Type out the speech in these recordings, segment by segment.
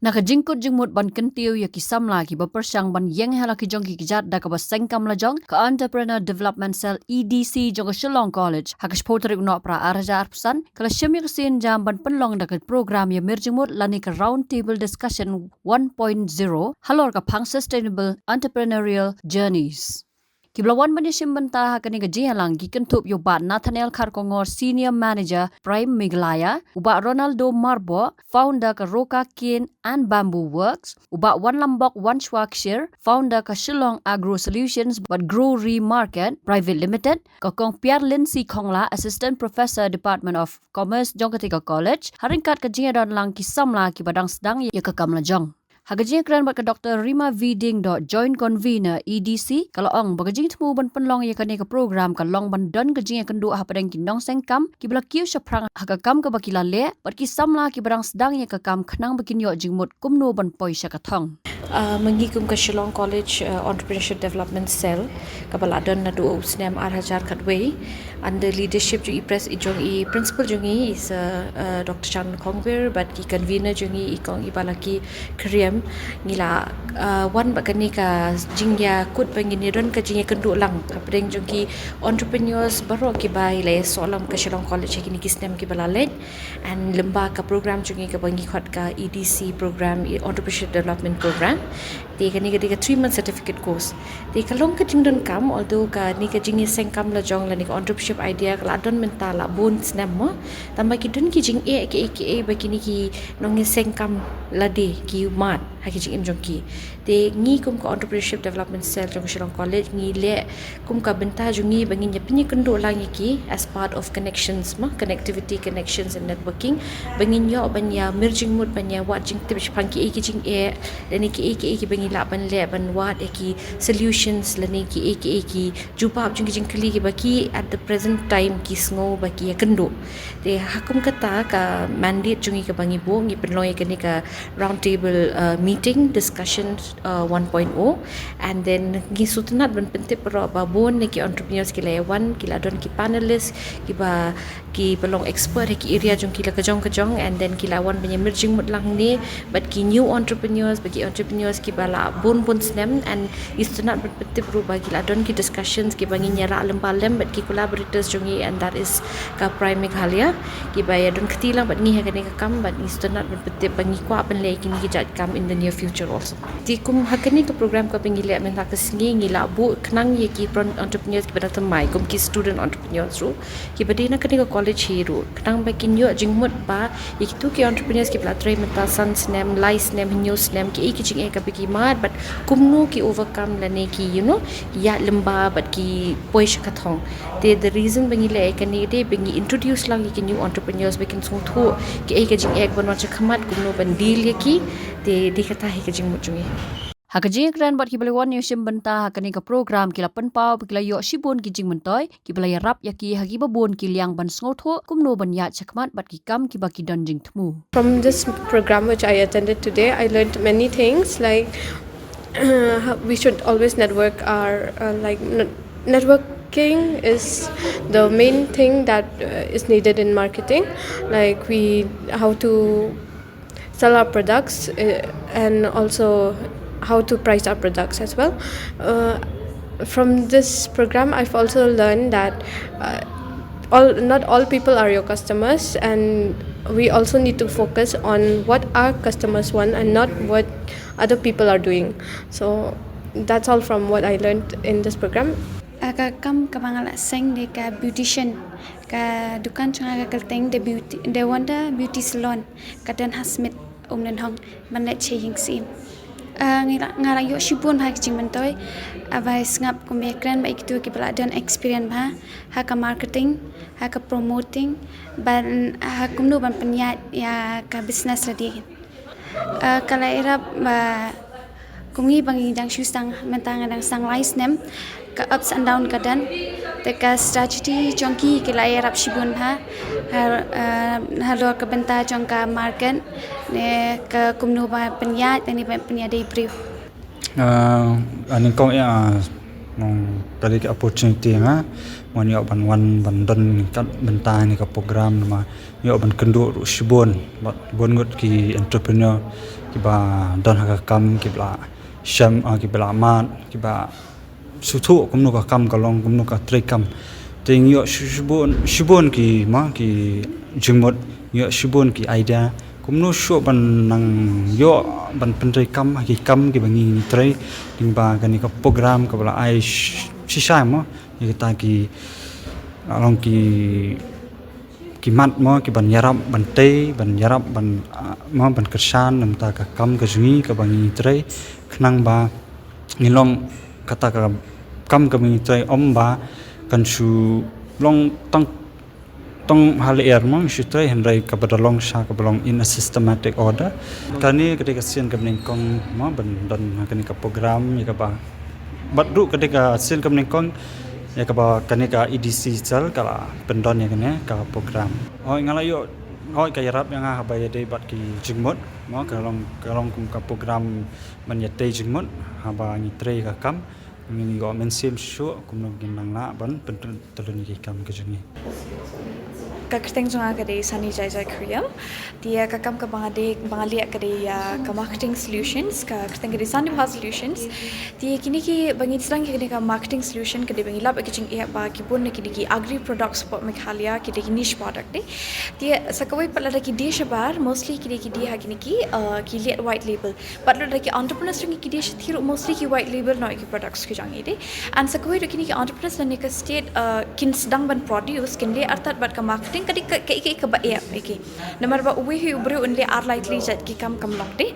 Nakajingkut Jingmut ban kentiu ya kisam lagi berpersang ban yang hala ki jong ki kijat da ka Seng Lajong ke Entrepreneur Development Cell EDC jong ke Shillong College hakish potrik nok pra arja arpsan kala syem ya kesin jam ban penlong da ka program ya mirjingmut lani ka round table discussion 1.0 halor ka pang sustainable entrepreneurial journeys. Kiblawan banyasim bentah kani gaji halang gikentup yobat Nathaniel Kharkongor Senior Manager Prime Meghalaya, ubat Ronaldo Marbo, Founder ka Roka Kin and Bamboo Works, ubat Wan Lambok Wan Shwakshire, Founder ka Shillong Agro Solutions but Grow Remarket Private Limited, ka Kong Piar Lin Si Khongla Assistant Professor Department of Commerce Jongkatika College, haringkat gaji dan lang kisamla kibadang Sdang ya ka Lajong. Hagajing kran bat ke Dr. Rima V. Ding Joint Convener EDC kalau ong bagajing temu ban penlong ya kani ke program ka long ban don gajing ya kendu ha padang kinong sengkam kibla kiu shaprang hakakam ke bakila le bat ki samla ki barang Sdang ya ka kam khnang bakin yo jingmut kumno ban poi syakathong Mengikum ke Shillong College Entrepreneurship Development Cell kapal adon na do usnam arhajar katway under leadership ju press ijong I principal jungi is Dr. Chan Kongwir but ki convener jungi ikong ibalaki kriam ngila wan bakani ka jingya kut bangini ron ka jingya kendu lang kapdeng jungi entrepreneurs baru ki bai le solam ke Shillong College kini kisnam ki balalen and lemba ka program jungi ka bangi khot ka EDC program Entrepreneurship Development Program di kani ka 3-month certificate course di kalong ka jingdon kam although ka ni ka jingi sengkam Lajong la ni ka entrepreneurship idea ka ladon mentala bon snam mo tamba ki dun ki jing e bakini ki nongi sengkam lade ki mat ha ki jing jong ki de ngi kum ka entrepreneurship development cell jong Shillong College ngi le kum ka benta jungi bangi nyapni kendo langi ki as part of connections ma connectivity connections and networking bangi nyo banya merging mood banya wat jing tip pangki ki jing e leni ki bangi la ban le ban wat ki solutions leni ki jumpa jing jing kli ki baki at the present time ki sngo baki kendo de hakum kata ka mandate jungi ka bangi bo ngi penloy ka ni ka round table meeting discussion 1.0 and then gi sutunat ban penting pro babon ni ki entrepreneurs ki lewan ki ladon ki panelists ki ba ki pelong expert ki area jong ki la kajong and then ki lawan banya merging mut lang ni but ki new entrepreneurs bagi entrepreneurs ki bala bon snem and istunat ban penting pro bagi ladon ki discussions ki bangi nyara lem but ki collaborators jongi and that is ka Prime Meghalaya ki ba ya don ketilang but ngi ha ka kam but istunat ban penting bangi kwa ban le ki ni jat kam in the near future also di kum hakani ke program ka pengilak menta ke sengi ngila bu kenang ye ki entrepreneurs ki pada mai kum ki student entrepreneurs ru ki badina kani ke college hero kenang bakin yo jingmut ba ye ki tu ki entrepreneurs ki platrai menta sans name lies name news name ki jing e ka biki mat but kum no ki overcome la ne ki ya lemba but ki poi shakathong the reason bengile kani de bengi introduce lang ki new entrepreneurs bakin sung thu ki ka jing ek banwa chakhamat kum no ban deal ye ki de kata hi ka jingmut jungi Hakaji kran bat kibalawan yusim benta hakani ka program kila penpau kila yo shibun ki jing mentoy kibala ya rap yaki hagi babon ki liang ban snotho kumno ban ya chakmat bat ki kam ki baki don jing tmu. From this program which I attended today, I learned many things like we should always network our networking is the main thing that is needed in marketing, like how to sell our products and also how to price our products as well. From this program, I've also learned that not all people are your customers, and we also need to focus on what our customers want and not what other people are doing. So that's all from what I learned in this program. Kam kabangala Seng de ka beautician ka dukan changa ka kalteng de wanda beauty salon ka dan hasmit umnen hong manlet cheying sim ngala yo shibun ha kijing mentoy avai ngap kumekran ba ikitu ki peladan experience ha ka marketing ha ka promoting ban ha kumnu ban penyat ya ka business lagi kala era ba kungi bangi dang Sdang mentang dang sang lies nem ka ups and down kadan teka strategy jongki kila erap shibun halo ka benta jongka market ne ka kumnu ba penyat ni ba penyat dei brief ani kong ya mong kali ke opportunity nga wan yo ban don kat bentai ni ka program nama yo ban kendu shibon bon ngot ki entrepreneur ki ba don ha kam ki bla sham ki bla mat ki ba suthu kumnu ka kam ka long kumnu ka tre kam ting yo shibon ki ma ki jingmut yo shibon ki idea kumnu sho ban nang yo ban pentre kam ki bangi tre ting ba ka ni ka program ka bla ai shisha mo kita ki along ki mat mo ki ban yarap ban te ban yarap ban mo ban kersan nam ta ka kam ka jungi ka bangi tre khnang ba ngilong kata ka kam ka bangi tre om ba kan su long tong hal mo su tre hendrai ka badalong sha ka belong in a systematic order kani ketika sian ka kong mo ban don kani ka program ya ka ba badru ketika sian ka kong ya ka ba kani ka EDC sel kala pendon ya kene ka program ngalayo ka yarap yang ha ba ya de bat ki jingmut mo kalong kum ka program man ya te jingmut ha ba ni tre ka kam ni go men sim shu kum no ginang na ban pentun telun ki kam ka jungi Kakting junga kade sani jai Korea dia kakam ka bangali kade ka marketing solutions ka kakting kade sani bha solutions dia kini ki bangi Sdang kade ka marketing solution kade bangi lab kitchen e ba ki bon kini ki agri products for Meghalaya kade ki niche product dia sakawai pala ki dish bar mostly kide ki dia kini ki liat white label but lo ki entrepreneurs ring ki dish thiru mostly ki white label no ki products ki jangi de and sakawai kini ki entrepreneurs ne ka state kin Sdang ban produce kin le artat bat ka marketing kadi ke ba ya iki namar ba uwi hi ubru unle are likely jat ki kam lokte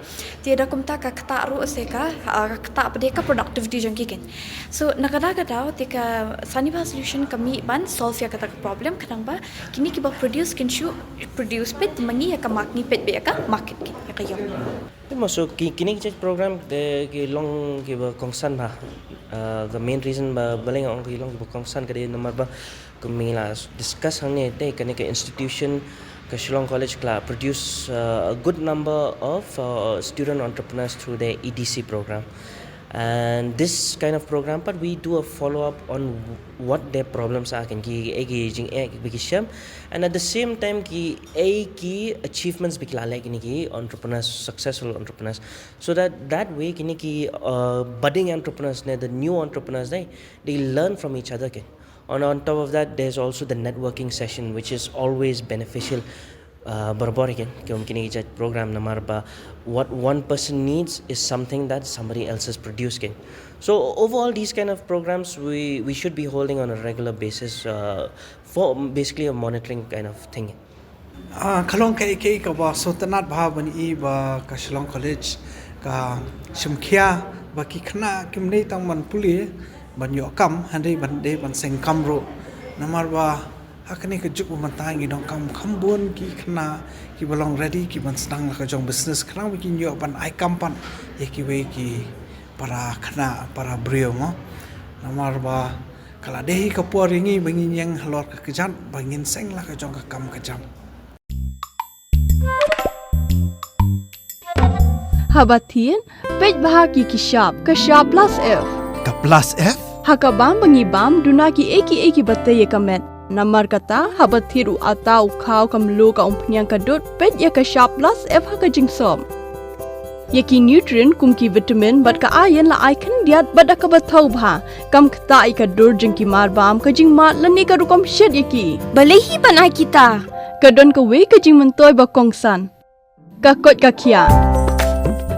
ti da kumta ka kata ru se ka kata pade ka productivity jong ki ken so nakada ti ka sani ba solution kami ban solve ya kata problem kadang ba kini ki ba produce pet mangi ya ka makni pet be ka market ki ya ka yo masuk kini program de ki long ki ba kongsan ba the main reason ba baling ong ki long ki ba kongsan ka de namar ba kami la discuss hangni te kani ka institution ka Shillong College kla produce a good number of student entrepreneurs through their EDC program. And this kind of program, but we do a follow-up on what their problems are, and at the same time, key achievements entrepreneurs, successful entrepreneurs, so that way, budding entrepreneurs, the new entrepreneurs, they learn from each other. On top of that, there's also the networking session, which is always beneficial. Program namarba what one person needs is something that somebody else has produced. So overall, these kind of programs we should be holding on a regular basis for basically a monitoring kind of thing. Kalong kai ka ba sotanat bhaban I ba ka Shillong College ka shimkhia ba ki khna kimnei tang man Pule ban yo kam handai ban de ban Seng kam ro namar ba hakani ka juk man tangi dong kam khambon ki khna ki balong ready ki ban Sdang ka jong business khna ki yo ban ai kam pan ye ki we ki para khna para brio mo namar ba kala dehi ka poringi bangin yang halor ka kejat bangin Seng la ka jong ka kam ka jam Habatin pej bahagi kishap ka sharp plus F ka plus F hakabam bangibam dunaki eki batay kamet namar kata habathiru atau khaw kamlo ka umpnyang kadot pet ya ka sharp plus F haka jingsom yaki nutrient kumki vitamin bat ka iron la icon diat bat ka bathau bha kam khata I ka dur jingki marbam ka jingmat lani ka rukom shed yaki balehi banai kita kadon ka we ka jingmentoy ba kongsan ka kot ka khia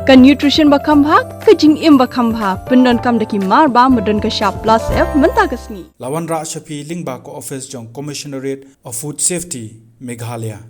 ka nutrition ba khambha ka jingim ba khambha pendon kam daki marba modon ka sharp plus F menta kasni Lawan Ra Shafi Lingba ko office jong Commissionerate of Food Safety Meghalaya